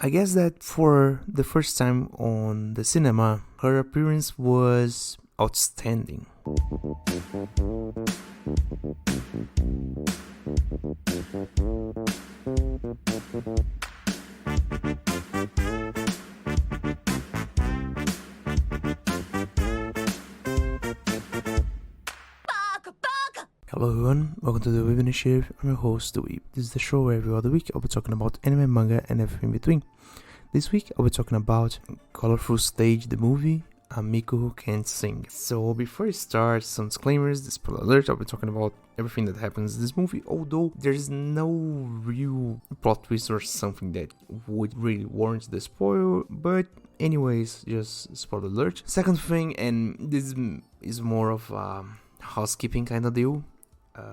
I guess that for the first time on the cinema, her appearance was outstanding. Hello everyone, welcome to the Weeb Initiative. I'm your host, the Weeb. This is the show where every other week I'll be talking about anime, manga, and everything in between. This week I'll be talking about Colorful Stage, the movie, Miku Who Can't Sing. So before I start, some disclaimers, this spoiler alert, I'll be talking about everything that happens in this movie, although there's no real plot twist or something that would really warrant the spoil, but anyways, just spoiler alert. Second thing, and this is more of a housekeeping kind of deal.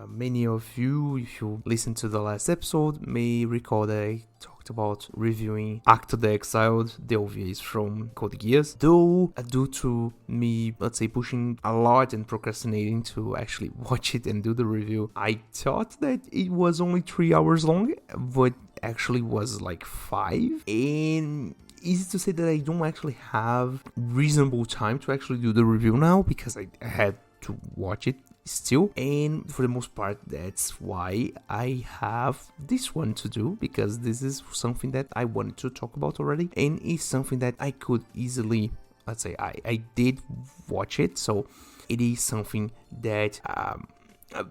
Many of you, if you listen to the last episode, may recall that I talked about reviewing Acto the Exiled, the OVAs from Code Geass. Though, due to me, let's say, pushing a lot and procrastinating to actually watch it and do the review, I thought that it was only 3 hours long, but actually was like 5. And easy to say that I don't actually have reasonable time to actually do the review now, because I had to watch it still, and for the most part that's why I have this one to do, because this is something that I wanted to talk about already, and it's something that I could easily, let's say, I did watch it, so it is something that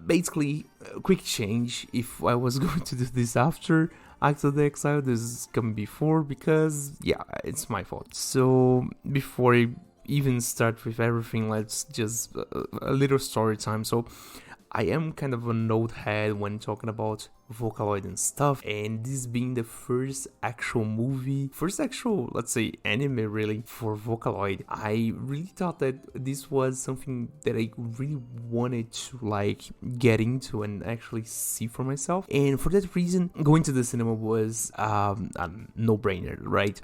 basically a quick change. If I was going to do this after Acto the Exile, this is coming before, because yeah, it's my fault. So before I even start with everything, let's just a little story time. So I am kind of a note head when talking about Vocaloid and stuff, and this being the first actual, let's say, anime really for Vocaloid, I really thought that this was something that I really wanted to like get into and actually see for myself, and for that reason going to the cinema was a no-brainer, right?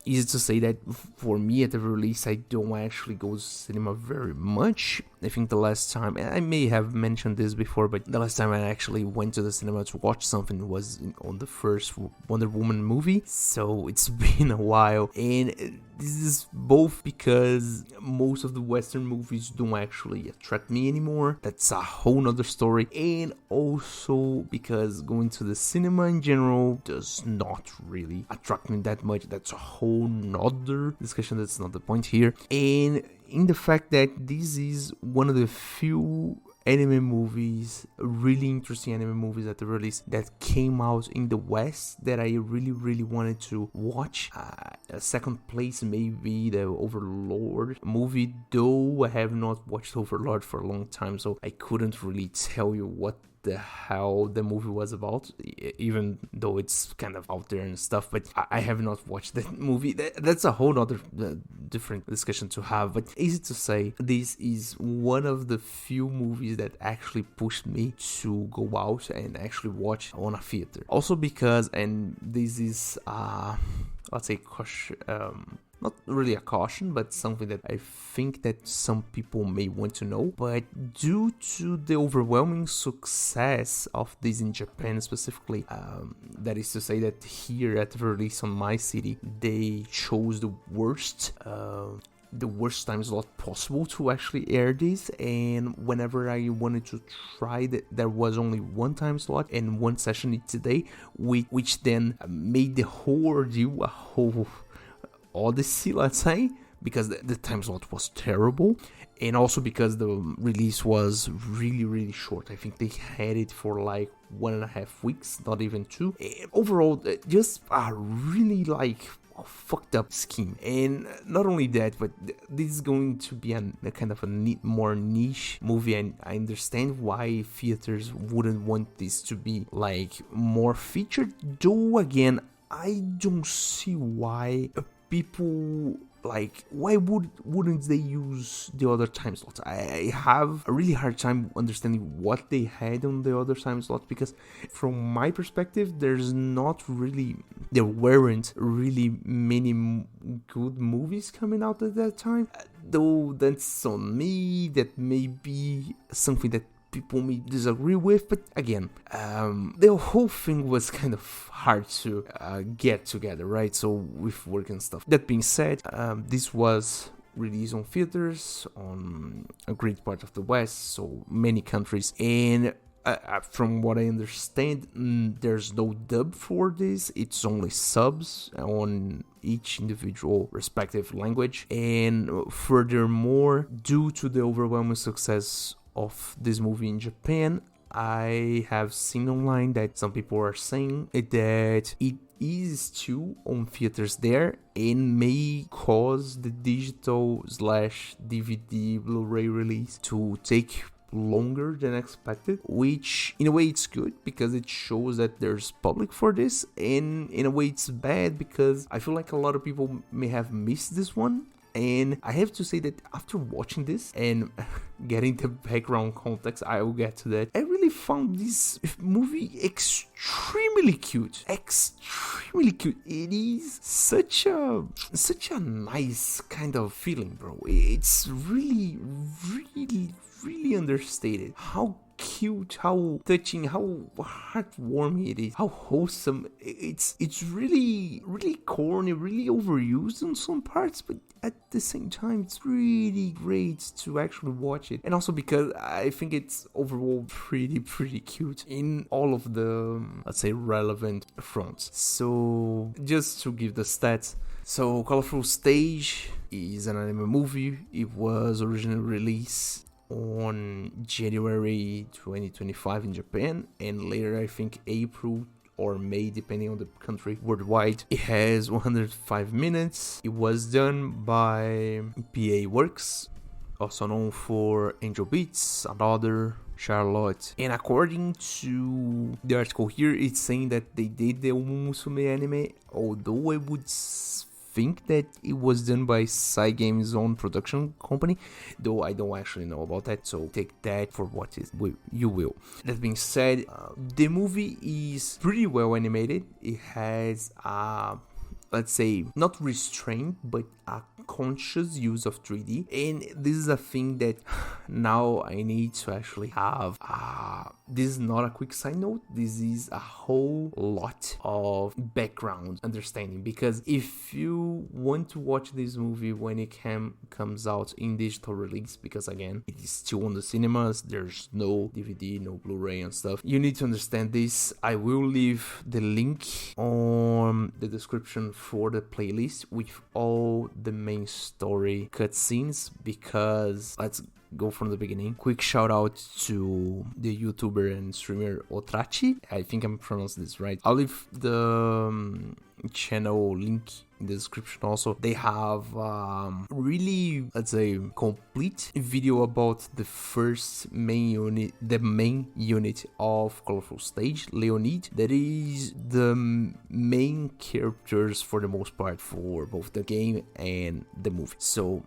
Easy to say that for me at the release I don't actually go to cinema very much. I think the last time, and I may have mentioned this before, but the last time I actually went to the cinema to watch something was on the first Wonder Woman movie, so it's been a while. And this is both because most of the Western movies don't actually attract me anymore, that's a whole nother story, and also because going to the cinema in general does not really attract me that much. That's a whole nother discussion, that's not the point here. And in the fact that this is one of the few anime movies, really interesting anime movies at the release that came out in the West that I really wanted to watch. Second place maybe the Overlord movie, though I have not watched Overlord for a long time, so I couldn't really tell you what the hell the movie was about, even though it's kind of out there and stuff, but I have not watched that movie. That's a whole other different discussion to have, but easy to say, this is one of the few movies that actually pushed me to go out and actually watch on a theater. Also because, and this is let's say not really a caution, but something that I think that some people may want to know. But due to the overwhelming success of this in Japan specifically, that is to say that here at the release on my city, they chose the worst time slot possible to actually air this, and whenever I wanted to try that, there was only one time slot and one session each day, which then made the whole ordeal a whole odyssey, let's say, because the time slot was terrible, and also because the release was really short. I think they had it for like 1.5 weeks, not even 2. Overall, just a really like fucked up scheme. And not only that, but this is going to be a kind of a more niche movie, and I understand why theaters wouldn't want this to be like more featured, though again I don't see why people like, why wouldn't they use the other time slots? I have a really hard time understanding what they had on the other time slots, because from my perspective there weren't really many good movies coming out at that time, though that's on me. That may be something that people may disagree with, but again, the whole thing was kind of hard to get together, right? So with work and stuff. That being said, this was released on theaters on a great part of the West, so many countries, and from what I understand, there's no dub for this. It's only subs on each individual respective language. And furthermore, due to the overwhelming success of this movie in Japan, I have seen online that some people are saying that it is still on theaters there and may cause the digital/DVD Blu-ray release to take longer than expected, which in a way it's good because it shows that there's public for this, and in a way it's bad because I feel like a lot of people may have missed this one. And I have to say that after watching this and getting the background context, I will get to that, I really found this movie extremely cute. Extremely cute. It is such a nice kind of feeling, bro. It's really understated. How cute, how touching, how heartwarming it is, how wholesome. It's really corny, really overused in some parts, but at the same time it's really great to actually watch it. And also because I think it's overall pretty cute in all of the, let's say, relevant fronts. So just to give the stats, so Colorful Stage is an anime movie. It was originally released on January 2025 in Japan, and later I think April or May, depending on the country, worldwide. It has 105 minutes. It was done by PA Works, also known for Angel Beats, Another, Charlotte. And according to the article here, it's saying that they did the Musume anime, although I would think that it was done by Cygame's own production company, though I don't actually know about that, so take that for what you will. That being said, the movie is pretty well animated. It has let's say, not restrained, but a conscious use of 3D. And this is a thing that now I need to actually have. This is not a quick side note. This is a whole lot of background understanding, because if you want to watch this movie when it comes out in digital release, because again, it is still on the cinemas, there's no DVD, no Blu-ray and stuff, you need to understand this. I will leave the link on the description for the playlist with all the main story cutscenes, because let's go from the beginning. Quick shout out to the YouTuber and streamer Otrachi. I think I'm pronouncing this right. I'll leave the channel link in the description also. They have really, let's say, complete video about the first main unit, the main unit of Colorful Stage, Leonid, that is the main characters for the most part for both the game and the movie. So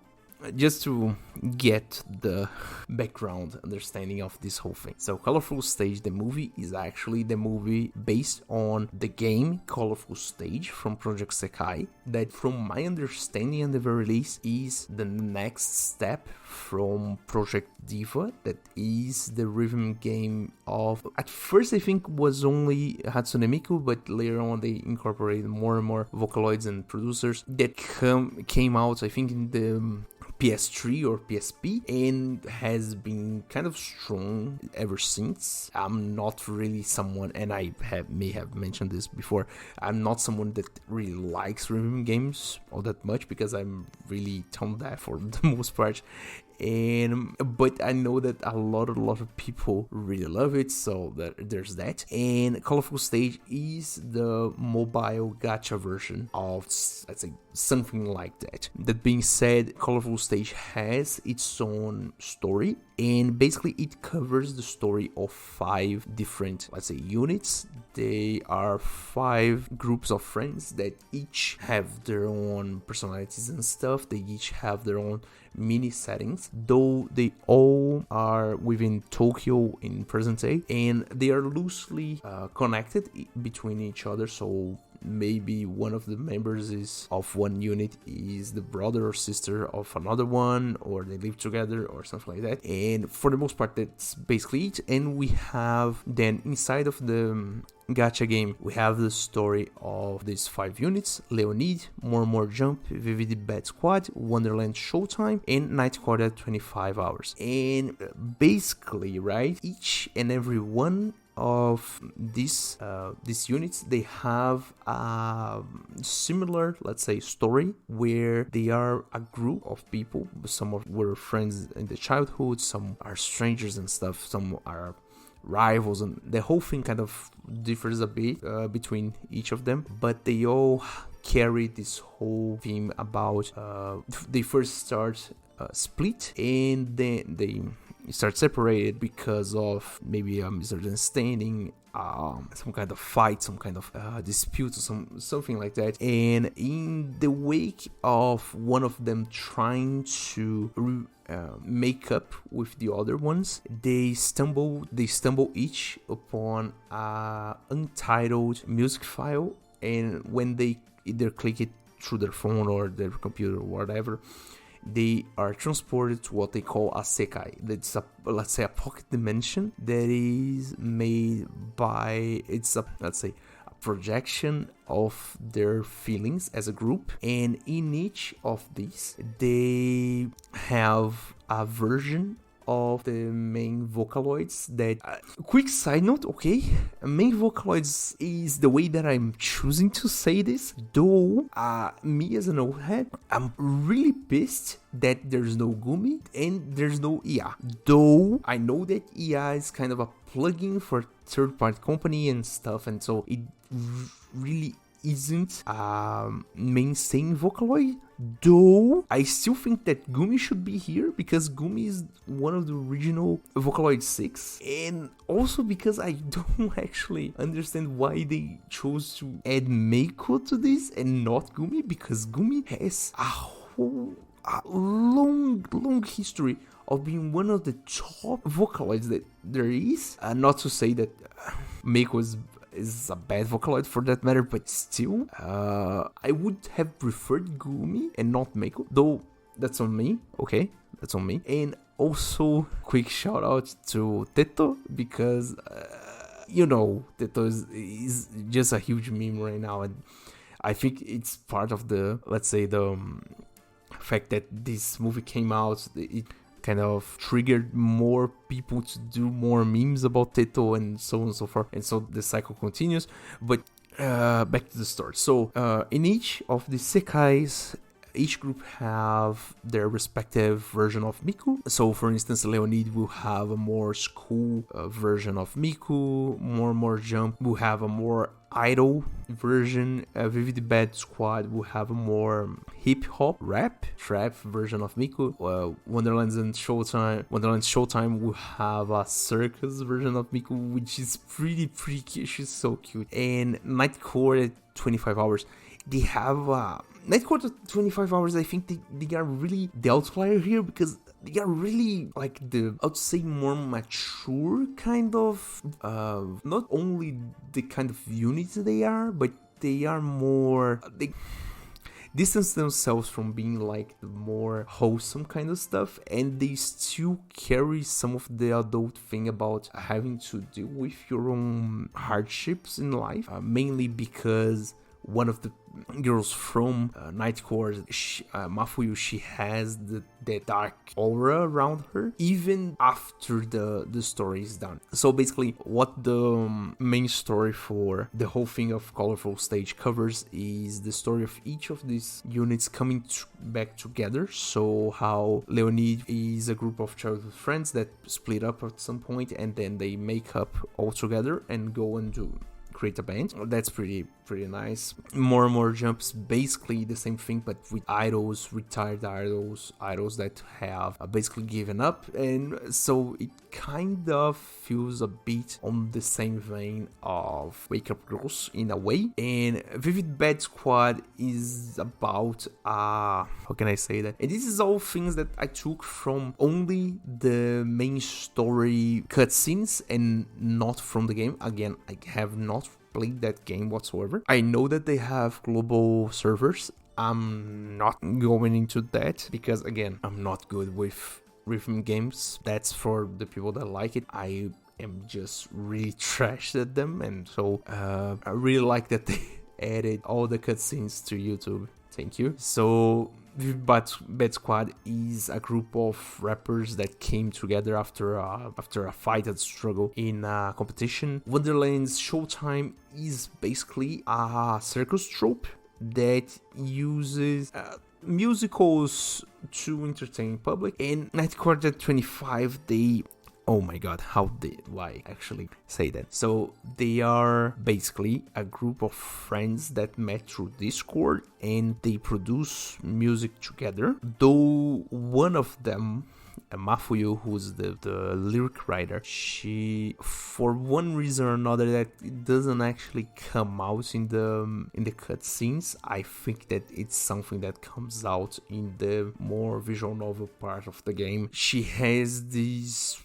just to get the background understanding of this whole thing. So Colorful Stage, the movie, is actually the movie based on the game Colorful Stage from Project Sekai, that from my understanding at the very least is the next step from Project Diva, that is the rhythm game of, at first I think was only Hatsune Miku, but later on they incorporated more and more Vocaloids and producers that came out, I think, in the PS3 or PSP, and has been kind of strong ever since. I'm not really someone, and I may have mentioned this before, I'm not someone that really likes rhythm games all that much, because I'm really tone deaf for the most part. But I know that a lot of people really love it, so there's that. And Colorful Stage is the mobile gacha version of, let's say, something like that. That being said, Colorful Stage has its own story, and basically it covers the story of 5 different, let's say, units. They are 5 groups of friends that each have their own personalities and stuff. They each have their own mini settings, though they all are within Tokyo in present day, and they are loosely connected between each other. So maybe one of the members is of one unit is the brother or sister of another one, or they live together or something like that. And for the most part, that's basically it. And we have then inside of the gacha game, we have the story of these 5 units: Leonid, More Jump, Vivid Bad Squad, Wonderland Showtime, and Night Court at 25 hours. And basically, right, each and every one of these units, they have a similar, let's say, story where they are a group of people. Some were friends in the childhood, some are strangers and stuff, some are rivals, and the whole thing kind of differs a bit between each of them, but they all carry this whole theme about they first start split, and then they start separated because of maybe a misunderstanding, some kind of fight, some kind of dispute, or something like that. And in the wake of one of them trying to make up with the other ones, they stumble each upon a untitled music file, and when they either click it through their phone or their computer or whatever, they are transported to what they call a sekai. That's a, let's say, a pocket dimension that is made by, it's a, let's say, a projection of their feelings as a group. And in each of these, they have a version of the main Vocaloids that... quick side note, okay? Main Vocaloids is the way that I'm choosing to say this, though me as an old head, I'm really pissed that there's no Gumi and there's no IA. Though I know that IA is kind of a plugin for third-party company and stuff, and so it really isn't mainstay Vocaloid. Though I still think that Gumi should be here because Gumi is one of the original Vocaloid 6, and also because I don't actually understand why they chose to add Meiko to this and not Gumi, because Gumi has a long history of being one of the top Vocaloids that there is. Not to say that Meiko is a bad Vocaloid for that matter, but still, I would have preferred Gumi and not Meiko, though that's on me, okay, that's on me. And also, quick shout out to Teto, because, Teto is just a huge meme right now, and I think it's part of the, let's say, the fact that this movie came out, it kind of triggered more people to do more memes about Teto and so on and so forth, and so the cycle continues. But back to the story. So in each of the sekais, each group have their respective version of Miku. So for instance, Leonid will have a more school version of Miku. More Jump will have a more idol version. Vivid Bad Squad will have a more hip-hop, rap, trap version of Miku. Wonderland Showtime will have a circus version of Miku, which is pretty cute. She's so cute. And Night Court at 25 hours, they have Night Court at 25 hours. I think they are really the outlier here, because they are really like the, I would say, more mature kind of, not only the kind of units they are, but they are more, they distance themselves from being like the more wholesome kind of stuff, and they still carry some of the adult thing about having to deal with your own hardships in life, mainly because one of the girls from Night Court, Mafuyu, she has the dark aura around her even after the story is done. So basically, what the main story for the whole thing of Colorful Stage covers is the story of each of these units coming back together. So how Leonid is a group of childhood friends that split up at some point, and then they make up all together and go and create a band. That's pretty nice. More Jumps, basically the same thing, but with idols, retired idols that have basically given up, and so it kind of feels a bit on the same vein of Wake Up Girls in a way. And Vivid Bad Squad is about how can I say that? And this is all things that I took from only the main story cutscenes and not from the game. Again, I have not played that game whatsoever. I know that they have global servers. I'm not going into that because, again, I'm not good with rhythm games. That's for the people that like it. I am just really trashed at them, and so I really like that they added all the cutscenes to YouTube. Thank you. So Bad Squad is a group of rappers that came together after a fight and struggle in a competition. Wonderland's Showtime is basically a circus troupe that uses musicals to entertain public. And Nightcrawler 25, they... Oh my god, how did I actually say that? So they are basically a group of friends that met through Discord and they produce music together. Though one of them, Mafuyu, who's the lyric writer, she, for one reason or another that it doesn't actually come out in the cutscenes, I think that it's something that comes out in the more visual novel part of the game. She has this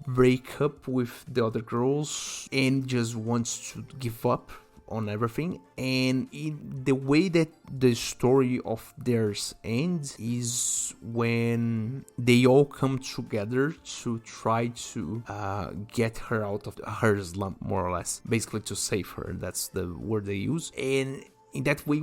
break up with the other girls and just wants to give up on everything, and the way that the story of theirs ends is when they all come together to try to get her out of her slump, more or less, basically to save her. That's the word they use, and in that way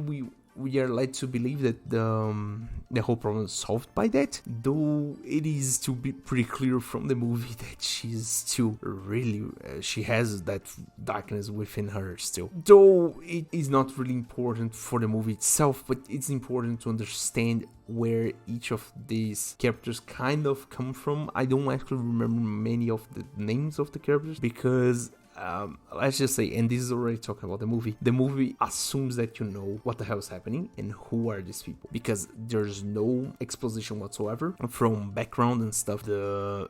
we are led to believe that the whole problem is solved by that, though it is to be pretty clear from the movie that she's still really, she has that darkness within her still. Though it is not really important for the movie itself, but it's important to understand where each of these characters kind of come from. I don't actually remember many of the names of the characters because let's just say, and this is already talking about the movie assumes that you know what the hell is happening and who are these people, because there's no exposition whatsoever from background and stuff.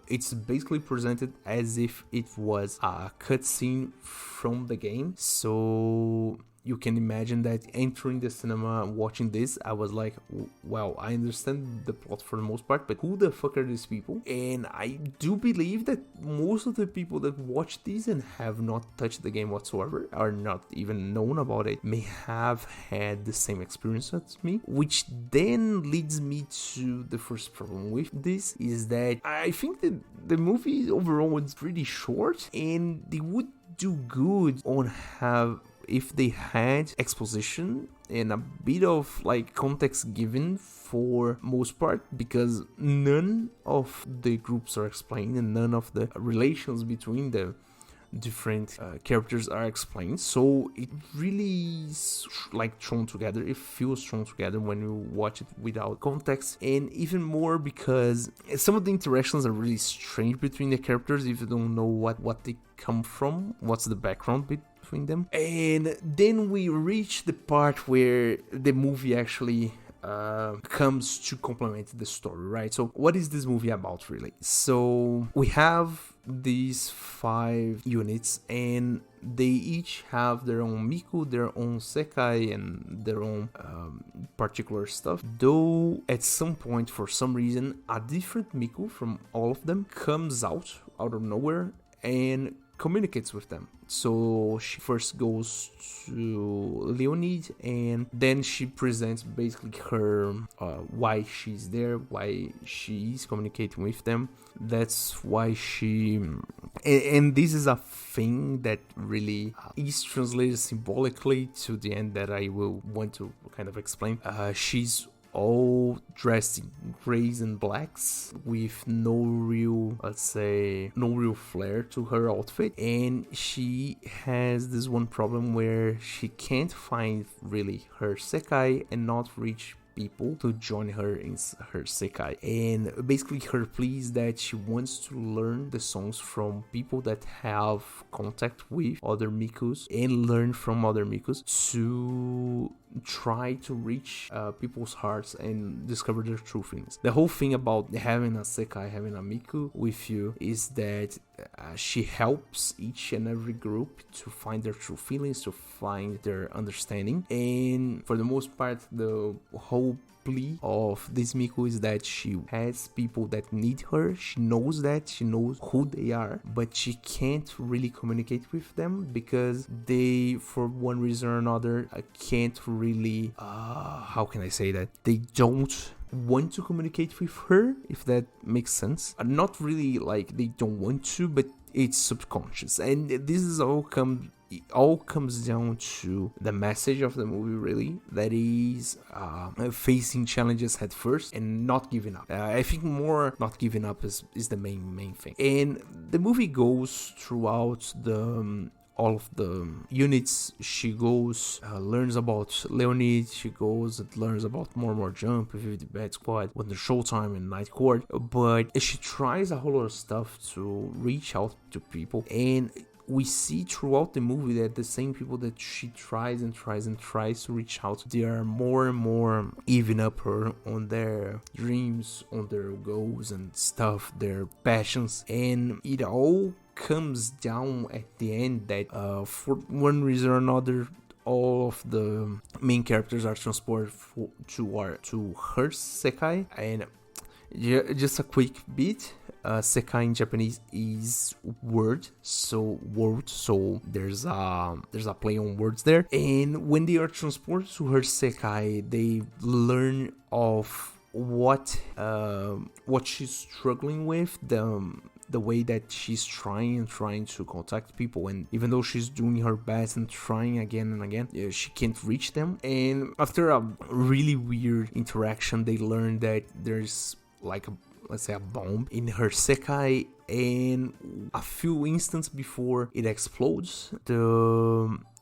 It's basically presented as if it was a cutscene from the game. So you can imagine that entering the cinema, watching this, I was like, well, I understand the plot for the most part, but who the fuck are these people? And I do believe that most of the people that watch this and have not touched the game whatsoever, are not even known about it, may have had the same experience as me, which then leads me to the first problem with this, is that I think that the movie overall is pretty short, and they would do good on if they had exposition and a bit of like context given for most part, because none of the groups are explained and none of the relations between the different characters are explained, so it really is like thrown together. It feels thrown together when you watch it without context, and even more because some of the interactions are really strange between the characters if you don't know what they come from, what's the background between them. And then we reach the part where the movie actually comes to complement the story, right? So what is this movie about really? So we have these 5 units and they each have their own Miku, their own Sekai, and their own particular stuff. Though at some point, for some reason, a different Miku from all of them comes out of nowhere and communicates with them. So she first goes to Leonid and then she presents basically her why she's there, why she is communicating with them. That's why she... And this is a thing that really is translated symbolically to the end that I will want to kind of explain. She's all dressed in grays and blacks with no real flair to her outfit, and she has this one problem where she can't find really her Sekai and not reach people to join her in her Sekai. And basically her plea is that she wants to learn the songs from people that have contact with other Mikus and learn from other Mikus to try to reach people's hearts and discover their true feelings. The whole thing about having a Sekai, having a Miku with you, is that she helps each and every group to find their true feelings, to find their understanding. And for the most part, the whole plea of this Miku is that she has people that need her. She knows who they are, but she can't really communicate with them because they, for one reason or another, can't really how can I say that, they don't want to communicate with her, if that makes sense. Not really like they don't want to, but it's subconscious. And this is it all comes down to the message of the movie, really, that is facing challenges head first and not giving up. I think more not giving up is the main thing. And the movie goes throughout all of the units. She goes, learns about Leonid, she goes and learns about more Jump, with the Bad Squad, Wonder Showtime and Night Court, but she tries a whole lot of stuff to reach out to people, and we see throughout the movie that the same people that she tries to reach out to, they are more and more giving up her on their dreams, on their goals and stuff, their passions, and it all comes down at the end that for one reason or another, all of the main characters are transported to her Sekai. And just a quick bit, Sekai in Japanese is world, so there's a play on words there. And when they are transported to her Sekai, they learn of what she's struggling with, the way that she's trying to contact people, and even though she's doing her best and trying again and again, she can't reach them. And after a really weird interaction, they learn that there's like let's say a bomb in her Sekai, and a few instants before it explodes,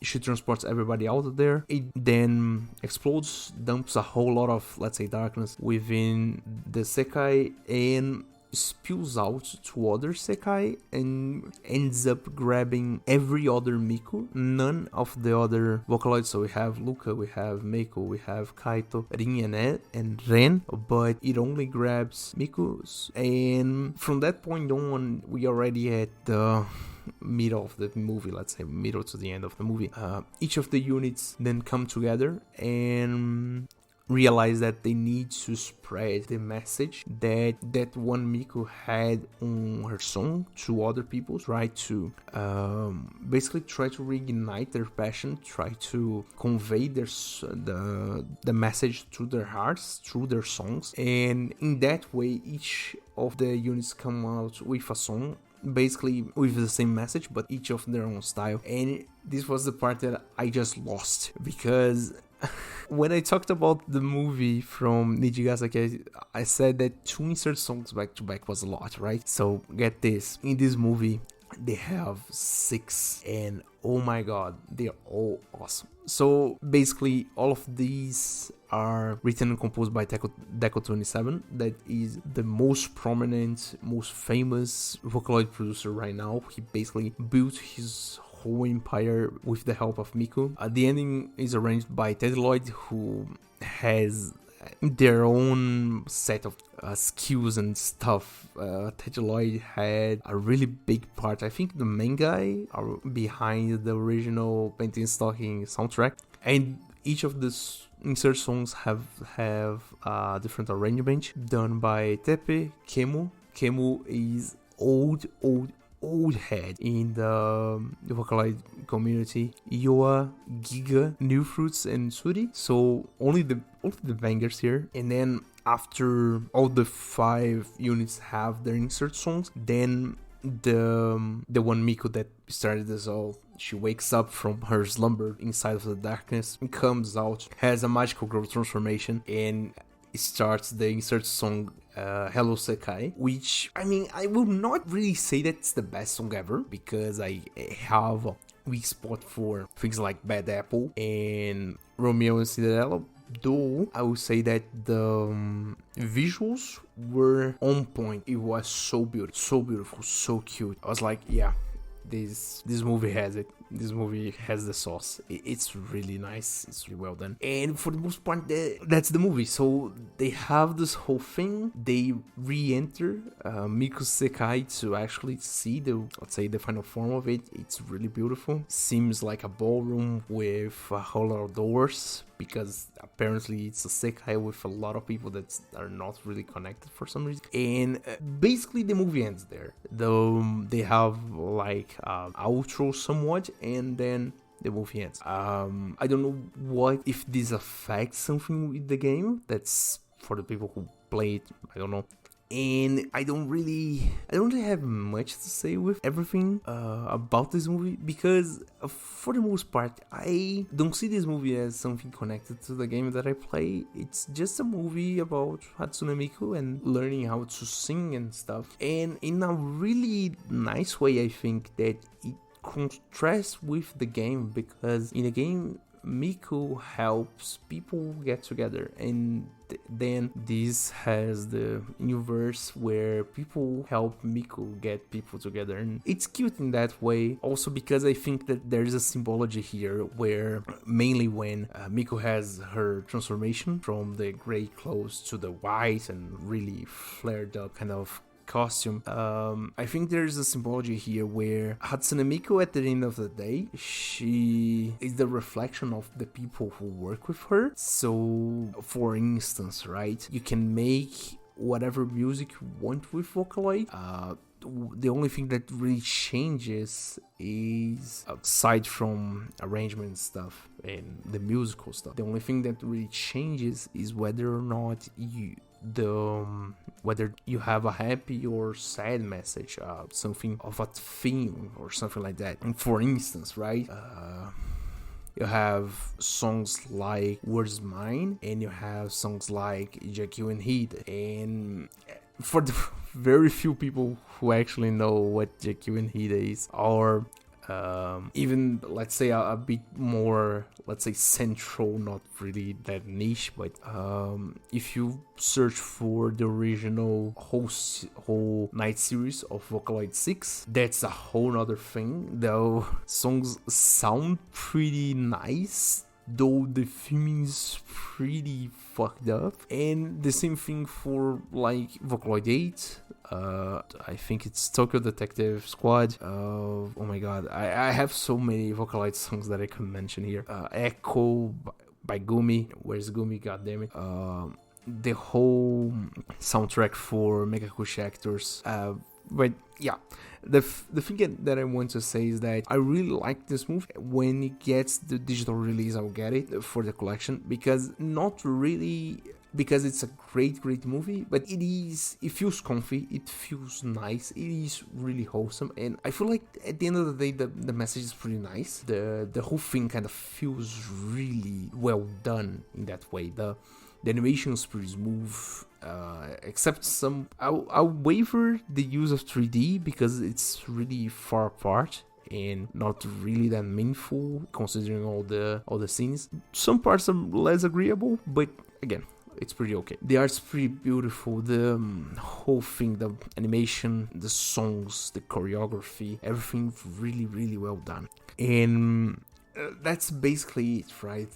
she transports everybody out of there. It then explodes, dumps a whole lot of, let's say, darkness within the Sekai, and spills out to other Sekai and ends up grabbing every other Miku. None of the other Vocaloids, so we have Luca, we have Meiko, we have Kaito, Rin and Ren, but it only grabs Miku's. And from that point on, we already at the middle of the movie, let's say middle to the end of the movie. Each of the units then come together and realize that they need to spread the message that one Miku had on her song to other people, try to reignite their passion, try to convey the message to their hearts through their songs. And in that way, each of the units come out with a song, basically with the same message, but each of their own style. And this was the part that I just lost, because when I talked about the movie from Nijigasaki, I said that 2 insert songs back to back was a lot, right? So get this, in this movie they have 6, and oh my god, they're all awesome. So basically all of these are written and composed by Deco27, that is the most prominent, most famous Vocaloid producer right now. He basically built his whole empire with the help of Miku. The ending is arranged by TWI, who has their own set of skills and stuff. TWI had a really big part. I think the main guy are behind the original Painting Stocking soundtrack, and each of these insert songs have a different arrangement done by Tepe Kemu. Kemu is old head in the Vocaloid community. Yoa, Giga, New Fruits, and Suri. So only the bangers here. And then after all the 5 units have their insert songs, then the one Miku that started this all, she wakes up from her slumber inside of the darkness and comes out, has a magical growth transformation, and starts the insert song Hello Sekai, which, I mean, I will not really say that it's the best song ever, because I have a weak spot for things like Bad Apple and Romeo and Cinderella, though I would say that the visuals were on point. It was so beautiful, so cute. I was like, yeah, this movie has it. This movie has the sauce. It's really nice. It's really well done. And for the most part, that's the movie. So they have this whole thing. They re-enter Miku's Sekai to actually see let's say, the final form of it. It's really beautiful. Seems like a ballroom with a whole lot of doors, because apparently it's a Sekai with a lot of people that are not really connected for some reason. And basically the movie ends there. Though they have like outro somewhat, and then the movie ends. I don't know if this affects something with the game. That's for the people who play it. I don't know. And I don't really have much to say with everything about this movie, because for the most part I don't see this movie as something connected to the game that I play. It's just a movie about Hatsune Miku and learning how to sing and stuff, and in a really nice way. I think that it contrasts with the game, because in the game Miku helps people get together, and then this has the universe where people help Miku get people together, and it's cute in that way. Also because I think that there's a symbology here where mainly when Miku has her transformation from the gray clothes to the white and really flared up kind of costume, I think there's a symbology here where Hatsune Miku, at the end of the day, she is the reflection of the people who work with her. So for instance, right, you can make whatever music you want with Vocaloid. The only thing that really changes is, aside from arrangement stuff and the musical stuff, the only thing that really changes is whether or not whether you have a happy or sad message, something of a theme or something like that. And for instance, right, you have songs like Where's Mine, and you have songs like Jekyll and Hyde. And for the very few people who actually know what Jekyll and Hyde is, or even, let's say, a bit more, let's say, central, not really that niche, but if you search for the original whole night series of Vocaloid 6, that's a whole nother thing. The songs sound pretty nice, though the theme is pretty fucked up. And the same thing for like Vocaloid 8. I think it's Tokyo Detective Squad. Oh my god, I have so many Vocaloid songs that I can mention here. Echo by Gumi. Where's Gumi? God damn it. The whole soundtrack for Megakushi Actors. But yeah, the thing that I want to say is that I really like this movie. When it gets the digital release, I'll get it for the collection, because not really because it's a great movie, but it feels comfy, it feels nice, it is really wholesome, and I feel like at the end of the day the message is pretty nice. The whole thing kind of feels really well done in that way. The animation is pretty smooth, except some I'll waver the use of 3D because it's really far apart and not really that meaningful considering all the scenes. Some parts are less agreeable, but again, it's pretty okay. The art's pretty beautiful. The whole thing, the animation, the songs, the choreography, everything really well done. And that's basically it, right?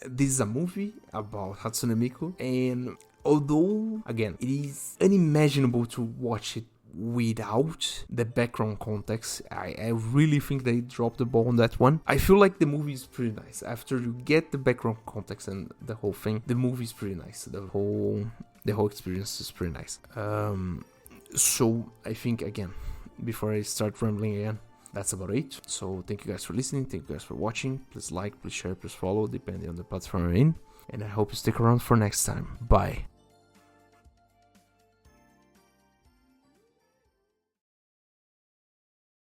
This is a movie about Hatsune Miku, and although, again, it is unimaginable to watch it without the background context, I really think they dropped the ball on that one. I feel like the movie is pretty nice. After you get the background context and the whole thing, the movie is pretty nice. The whole experience is pretty nice. So I think, again, before I start rambling again, that's about it. So thank you guys for listening. Thank you guys for watching. Please like, please share, please follow, depending on the platform you're in. And I hope you stick around for next time. Bye.